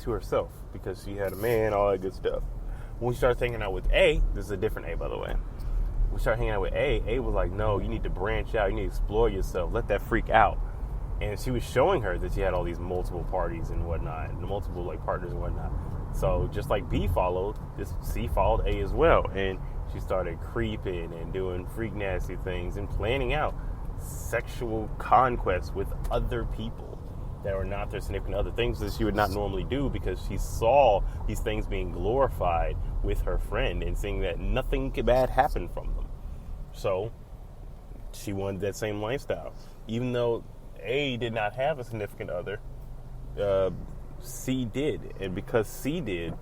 to herself because she had a man, all that good stuff. When we started hanging out with A, this is a different A, by the way. We started hanging out with A was like, no, you need to branch out. You need to explore yourself. Let that freak out. And she was showing her that she had all these multiple parties and whatnot, and multiple like partners and whatnot. So just like B followed, this C followed A as well. And she started creeping and doing freak nasty things and planning out sexual conquests with other people that were not their significant other, things that she would not normally do because she saw these things being glorified with her friend and seeing that nothing bad happened from them. So she wanted that same lifestyle. Even though A did not have a significant other, C did. And because C did,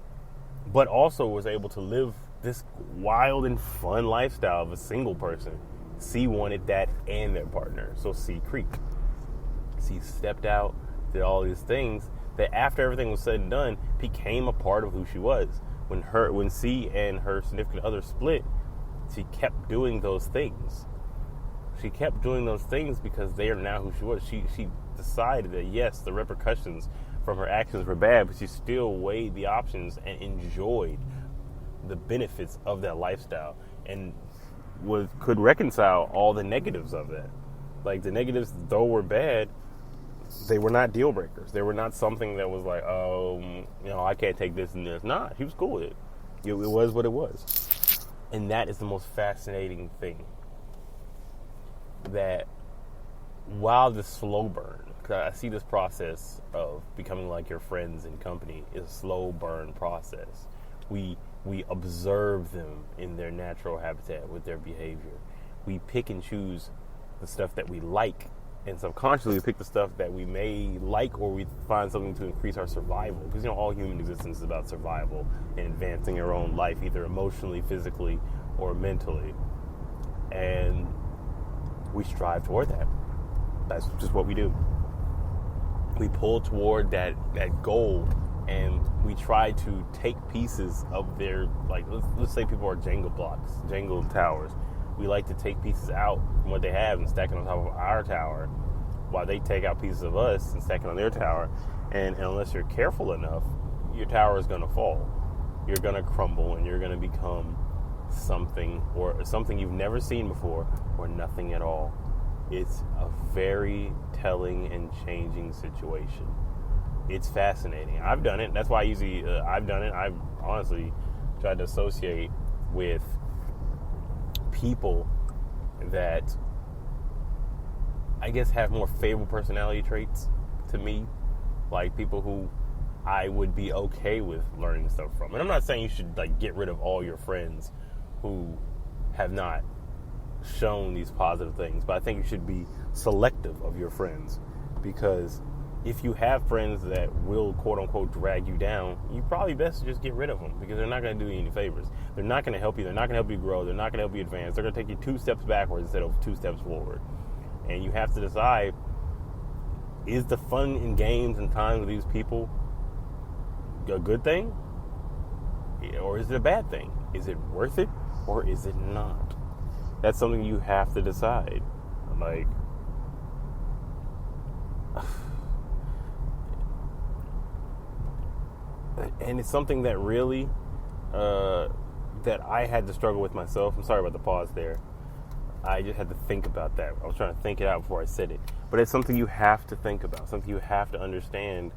but also was able to live this wild and fun lifestyle of a single person, C wanted that and their partner. So C creeped. C stepped out, did all these things that after everything was said and done became a part of who she was. When C and her significant other split, she kept doing those things. She kept doing those things because they are now who she was. She decided that yes, the repercussions from her actions were bad, but she still weighed the options and enjoyed the benefits of that lifestyle and could reconcile all the negatives of that. Like the negatives, though were bad, they were not deal breakers. They were not something that was like, I can't take this and this. Nah, she was cool with it. It was what it was. And that is the most fascinating thing. That while the slow burn, because I see this process of becoming like your friends and company is a slow burn process. We observe them in their natural habitat with their behavior. We pick and choose the stuff that we like, and subconsciously we pick the stuff that we may like, or we find something to increase our survival. Because all human existence is about survival and advancing your own life, either emotionally, physically, or mentally. And we strive toward that. That's just what we do. We pull toward that goal, and we try to take pieces of their, like, let's say people are Jenga blocks, Jenga towers. We like to take pieces out from what they have and stack it on top of our tower, while they take out pieces of us and stack it on their tower. And unless you're careful enough, your tower is going to fall. You're going to crumble, and you're going to become something you've never seen before, or nothing at all. It's a very telling and changing situation. It's fascinating. I've done it. That's why I've done it. I've honestly tried to associate with people that I guess have more favorable personality traits to me, like people who I would be okay with learning stuff from. And I'm not saying you should get rid of all your friends who have not shown these positive things, but I think you should be selective of your friends, because if you have friends that will quote unquote drag you down, you probably best to just get rid of them, because they're not going to do you any favors. They're not going to help you. They're not going to help you grow. They're not going to help you advance. They're going to take you 2 steps backwards instead of 2 steps forward. And you have to decide, is the fun and games and time with these people a good thing? Or is it a bad thing? Is it worth it or is it not? That's something you have to decide. And it's something that really, that I had to struggle with myself. I'm sorry about the pause there. I just had to think about that. I was trying to think it out before I said it. But it's something you have to think about, something you have to understand.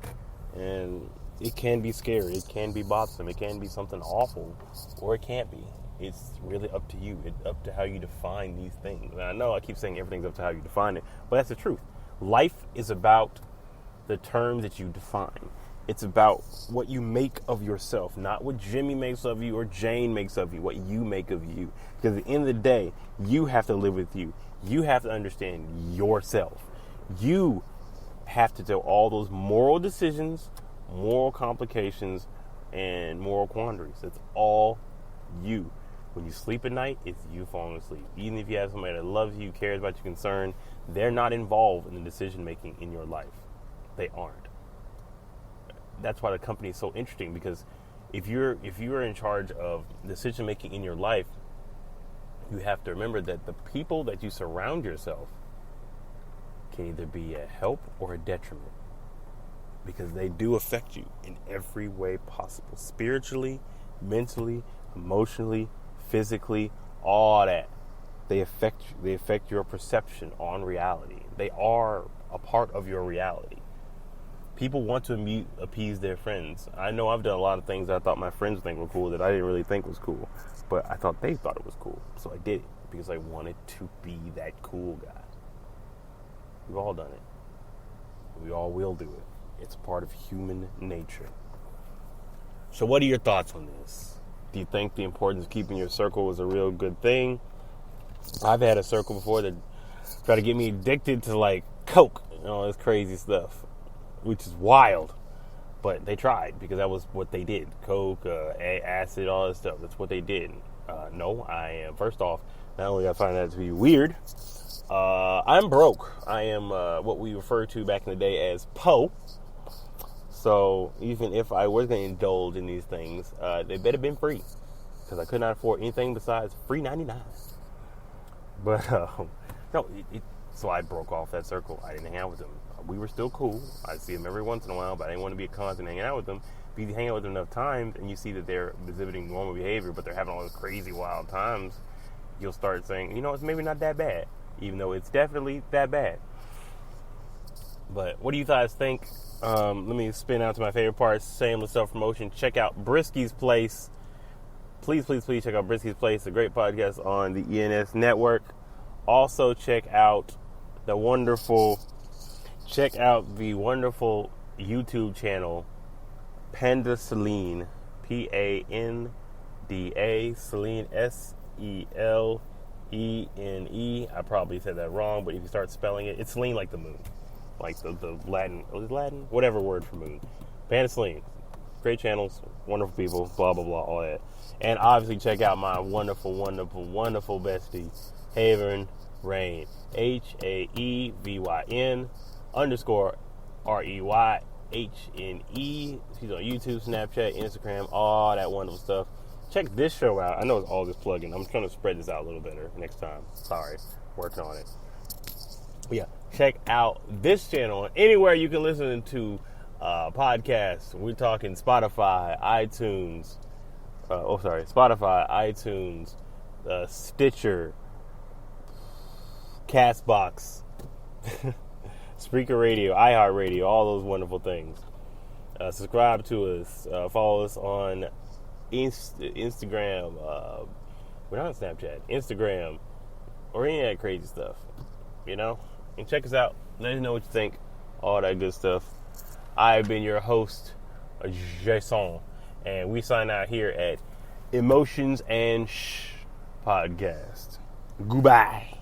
And it can be scary. It can be bothersome. It can be something awful, or it can't be. It's really up to you. It's up to how you define these things. And I know I keep saying everything's up to how you define it, but that's the truth. Life is about the terms that you define. It's about what you make of yourself, not what Jimmy makes of you or Jane makes of you, what you make of you. Because at the end of the day, you have to live with you. You have to understand yourself. You have to do all those moral decisions, moral complications, and moral quandaries. It's all you. When you sleep at night, it's you falling asleep. Even if you have somebody that loves you, cares about your concern, they're not involved in the decision making in your life. They aren't. That's why the company is so interesting, because if you're in charge of decision making in your life, you have to remember that the people that you surround yourself can either be a help or a detriment. because they do affect you in every way possible. Spiritually, mentally, emotionally, physically, all that. They affect you. They affect your perception on reality. They are a part of your reality. People want to appease their friends. I know I've done a lot of things that I thought my friends would think were cool that I didn't really think was cool. But I thought they thought it was cool. So I did it because I wanted to be that cool guy. We've all done it. We all will do it. It's a part of human nature. So what are your thoughts on this? Do you think the importance of keeping your circle is a real good thing? I've had a circle before that tried to get me addicted to like Coke and all this crazy stuff, which is wild. But they tried because that was what they did. Coke, acid, all that stuff. That's what they did. No, I am, first off, not only I find that to be weird, I'm broke. I am what we refer to back in the day as po. So even if I was going to indulge in these things, they better been free, because I could not afford anything besides free 99. But no, so I broke off that circle. I didn't hang out with them. We were still cool. I'd see them every once in a while, but I didn't want to be a constant hanging out with them. If you hang out with them enough times and you see that they're exhibiting normal behavior, but they're having all those crazy wild times, you'll start saying, you know, it's maybe not that bad, even though it's definitely that bad. But what do you guys think? Let me spin out to my favorite part, shameless self-promotion. Check out Brisky's Place. Please check out Brisky's Place, a great podcast on the ENS network. Also check out the wonderful YouTube channel Panda Celine, Panda Celine, Selene. I probably said that wrong, but if you start spelling it, it's Celine like the moon, like the Latin, whatever word for moon. Panda Celine, great channels, wonderful people, blah blah blah, all that. And obviously check out my wonderful bestie, Haven Rain, HAEVYN _REYHNE. She's on YouTube, Snapchat, Instagram, all that wonderful stuff. Check this show out. I know it's all this plugging. I'm trying to spread this out a little better next time. Sorry, working on it. But yeah, check out this channel anywhere you can listen to podcasts. We're talking Spotify, iTunes. Spotify, iTunes, Stitcher, Castbox, Spreaker Radio, iHeartRadio, all those wonderful things. Subscribe to us. Follow us on Instagram. We're not on Snapchat. Instagram, or any of that crazy stuff. You know? And check us out. Let us know what you think. All that good stuff. I've been your host, Jason. And we sign out here at Emotions and Shh Podcast. Goodbye.